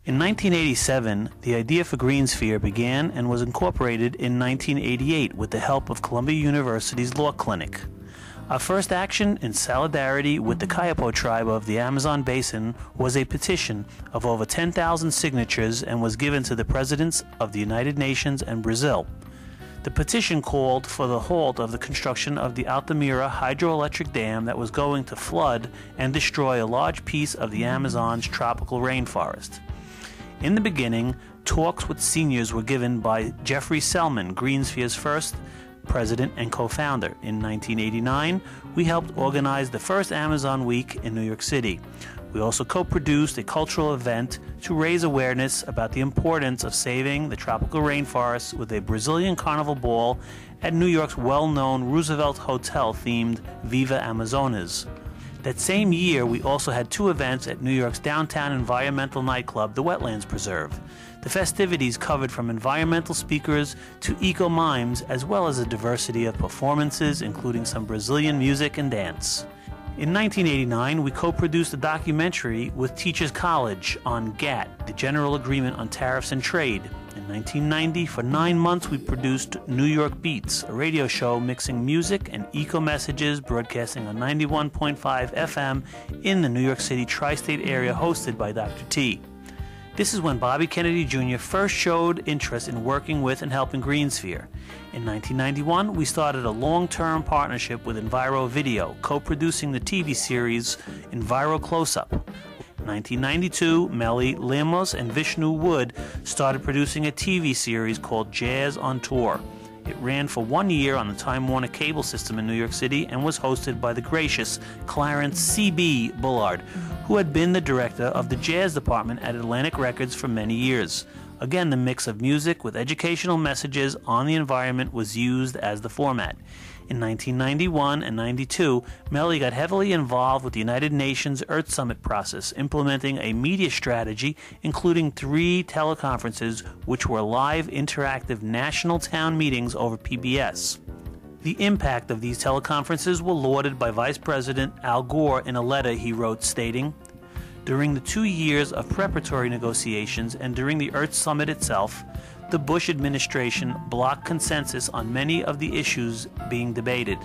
In 1987, the idea for GreenSphere began and was incorporated in 1988 with the help of Columbia University's Law Clinic. Our first action, in solidarity with the Kayapo tribe of the Amazon Basin, was a petition of over 10,000 signatures and was given to the presidents of the United Nations and Brazil. The petition called for the halt of the construction of the Altamira hydroelectric dam that was going to flood and destroy a large piece of the Amazon's tropical rainforest. In the beginning, talks with seniors were given by Jeffrey Selman, GreenSphere's first president and co-founder. In 1989, we helped organize the first Amazon Week in New York City. We also co-produced a cultural event to raise awareness about the importance of saving the tropical rainforests with a Brazilian carnival ball at New York's well-known Roosevelt Hotel themed Viva Amazonas. That same year, we also had two events at New York's downtown environmental nightclub, the Wetlands Preserve. The festivities covered from environmental speakers to eco-mimes, as well as a diversity of performances, including some Brazilian music and dance. In 1989, we co-produced a documentary with Teachers College on GATT, the General Agreement on Tariffs and Trade. In 1990, for 9 months, we produced New York Beats, a radio show mixing music and eco-messages, broadcasting on 91.5 FM in the New York City tri-state area, hosted by Dr. T. This is when Bobby Kennedy Jr. first showed interest in working with and helping GreenSphere. In 1991, we started a long-term partnership with Enviro Video, co-producing the TV series Enviro Close-Up. In 1992, Melli Lemos and Vishnu Wood started producing a TV series called Jazz on Tour. It ran for 1 year on the Time Warner cable system in New York City and was hosted by the gracious Clarence C.B. Bullard, who had been the director of the jazz department at Atlantic Records for many years. Again, the mix of music with educational messages on the environment was used as the format. In 1991 and 92, Melli got heavily involved with the United Nations Earth Summit process, implementing a media strategy including 3 teleconferences, which were live interactive national town meetings over PBS. The impact of these teleconferences were lauded by Vice President Al Gore in a letter he wrote stating, "During the 2 years of preparatory negotiations and during the Earth Summit itself, the Bush administration blocked consensus on many of the issues being debated.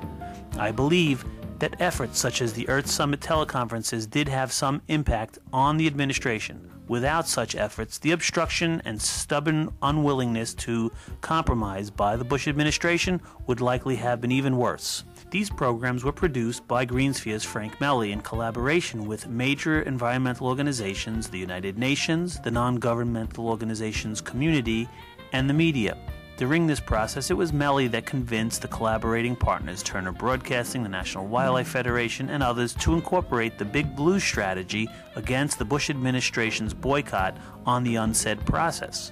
I believe that efforts such as the Earth Summit teleconferences did have some impact on the administration. Without such efforts, the obstruction and stubborn unwillingness to compromise by the Bush administration would likely have been even worse." These programs were produced by GreenSphere's Frank-Melli in collaboration with major environmental organizations, the United Nations, the non-governmental organizations community, and the media. During this process, it was Melli that convinced the collaborating partners, Turner Broadcasting, the National Wildlife Federation, and others, to incorporate the Big Blue strategy against the Bush administration's boycott on the UNCED process.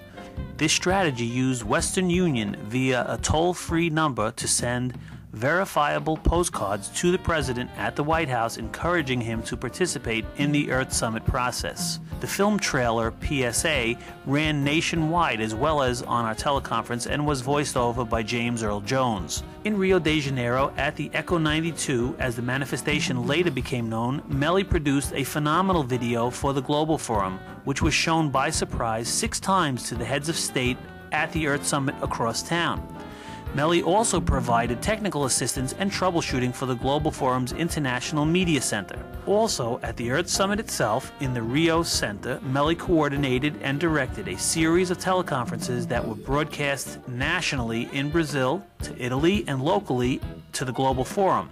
This strategy used Western Union via a toll-free number to send verifiable postcards to the president at the White House, encouraging him to participate in the Earth Summit process. The film trailer PSA ran nationwide as well as on our teleconference and was voiced over by James Earl Jones. In Rio de Janeiro at the Echo 92, as the manifestation later became known, Melli produced a phenomenal video for the Global Forum, which was shown by surprise 6 times to the heads of state at the Earth Summit across town. Melli also provided technical assistance and troubleshooting for the Global Forum's International Media Center. Also, at the Earth Summit itself, in the Rio Center, Melli coordinated and directed a series of teleconferences that were broadcast nationally in Brazil, to Italy, and locally to the Global Forum.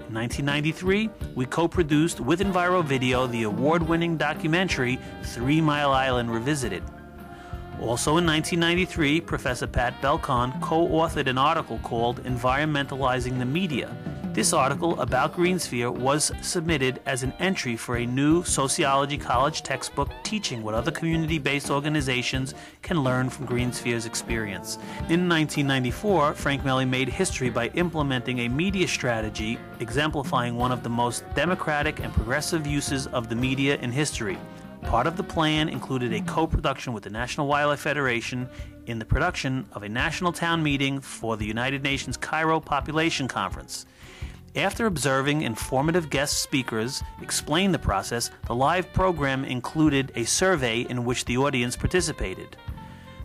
In 1993, we co-produced with Enviro Video the award-winning documentary 3 Mile Island Revisited. Also in 1993, Professor Pat Belcon co-authored an article called Environmentalizing the Media. This article about GreenSphere was submitted as an entry for a new sociology college textbook teaching what other community-based organizations can learn from GreenSphere's experience. In 1994, Frank-Melli made history by implementing a media strategy exemplifying one of the most democratic and progressive uses of the media in history. Part of the plan included a co-production with the National Wildlife Federation in the production of a national town meeting for the United Nations Cairo Population Conference. After observing informative guest speakers explain the process, the live program included a survey in which the audience participated.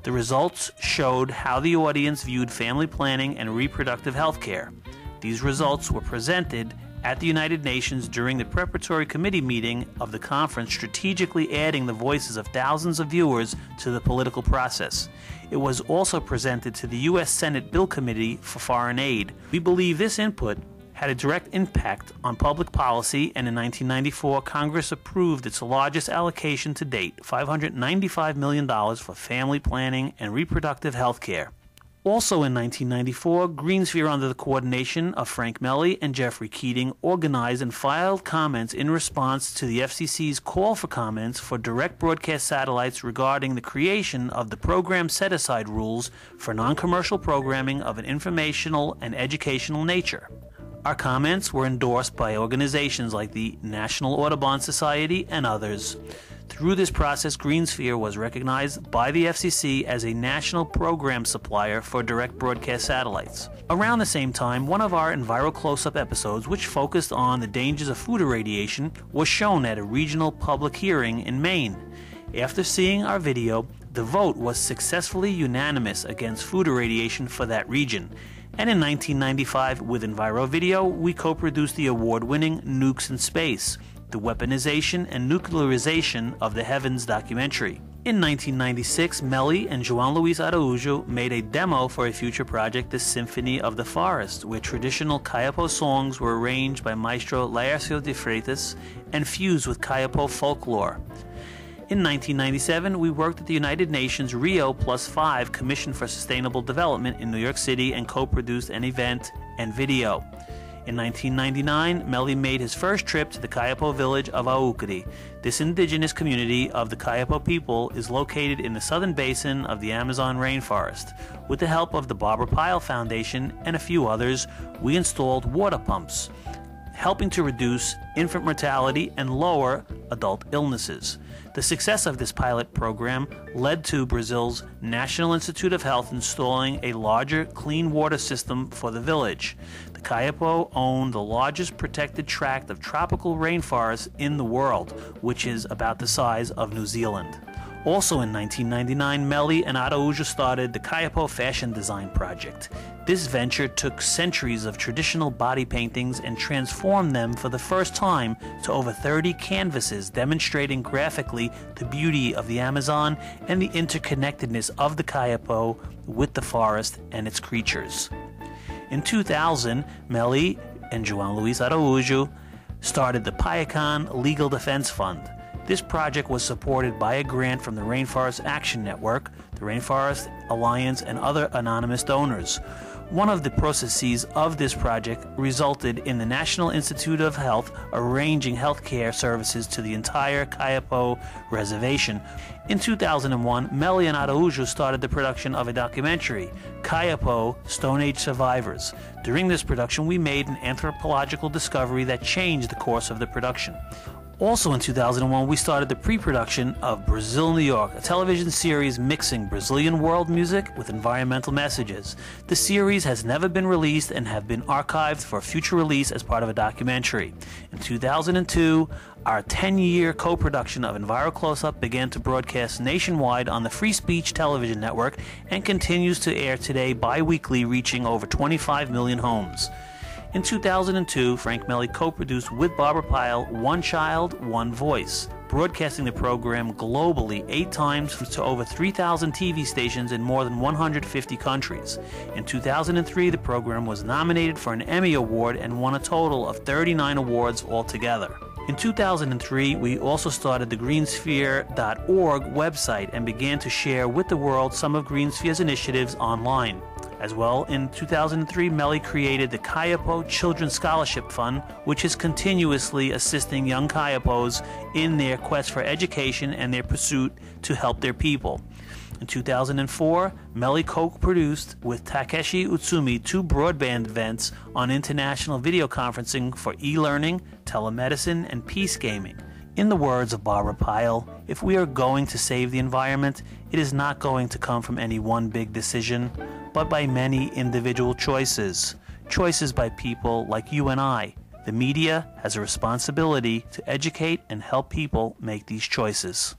The results showed how the audience viewed family planning and reproductive health care. These results were presented at the United Nations during the preparatory committee meeting of the conference, strategically adding the voices of thousands of viewers to the political process. It was also presented to the U.S. Senate Bill Committee for Foreign Aid. We believe this input had a direct impact on public policy, and in 1994, Congress approved its largest allocation to date, $595 million for family planning and reproductive health care. Also in 1994, Greensphere, under the coordination of Frank-Melli and Jeffrey Keating, organized and filed comments in response to the FCC's call for comments for direct broadcast satellites regarding the creation of the program set-aside rules for non-commercial programming of an informational and educational nature. Our comments were endorsed by organizations like the National Audubon Society and others. Through this process, Greensphere was recognized by the FCC as a national program supplier for direct broadcast satellites. Around the same time, one of our Enviro Close-Up episodes, which focused on the dangers of food irradiation, was shown at a regional public hearing in Maine. After seeing our video, the vote was successfully unanimous against food irradiation for that region. And in 1995, with Enviro Video, we co-produced the award-winning Nukes in Space, the weaponization and nuclearization of the heavens documentary. In 1996, Melli and João Luís Araújo made a demo for a future project, The Symphony of the Forest, where traditional Kayapó songs were arranged by Maestro Laércio de Freitas and fused with Kayapó folklore. In 1997, we worked at the United Nations Rio+5 Commission for Sustainable Development in New York City and co-produced an event and video. In 1999, Melli made his first trip to the Kayapó village of Aucari. This indigenous community of the Kayapó people is located in the southern basin of the Amazon rainforest. With the help of the Barbara Pyle Foundation and a few others, we installed water pumps, helping to reduce infant mortality and lower adult illnesses. The success of this pilot program led to Brazil's National Institute of Health installing a larger clean water system for the village. The Kayapó own the largest protected tract of tropical rainforest in the world, which is about the size of New Zealand. Also in 1999, Melli and Araújo started the Kayapó Fashion Design Project. This venture took centuries of traditional body paintings and transformed them for the first time to over 30 canvases demonstrating graphically the beauty of the Amazon and the interconnectedness of the Kayapó with the forest and its creatures. In 2000, Melli and João Luís Araújo started the Payakan Legal Defense Fund. This project was supported by a grant from the Rainforest Action Network, the Rainforest Alliance, and other anonymous donors. One of the processes of this project resulted in the National Institute of Health arranging health care services to the entire Kayapó reservation. In 2001, Melli and Araújo started the production of a documentary, Kayapó Stone Age Survivors. During this production, we made an anthropological discovery that changed the course of the production. Also in 2001, we started the pre-production of Brazil, New York, a television series mixing Brazilian world music with environmental messages. The series has never been released and have been archived for future release as part of a documentary. In 2002, our 10-year co-production of Enviro Close-Up began to broadcast nationwide on the Free Speech Television Network and continues to air today bi-weekly, reaching over 25 million homes. In 2002, Frank-Melli co-produced with Barbara Pyle One Child, One Voice, broadcasting the program globally 8 times to over 3,000 TV stations in more than 150 countries. In 2003, the program was nominated for an Emmy Award and won a total of 39 awards altogether. In 2003, we also started the greensphere.org website and began to share with the world some of Greensphere's initiatives online. As well, in 2003, Melli created the Kayapó Children's Scholarship Fund, which is continuously assisting young Kayapós in their quest for education and their pursuit to help their people. In 2004, Melli co-produced with Takeshi Utsumi 2 broadband events on international video conferencing for e-learning, telemedicine, and peace gaming. In the words of Barbara Pyle, if we are going to save the environment, it is not going to come from any one big decision, but by many individual choices. choices by people like you and I. The media has a responsibility to educate and help people make these choices.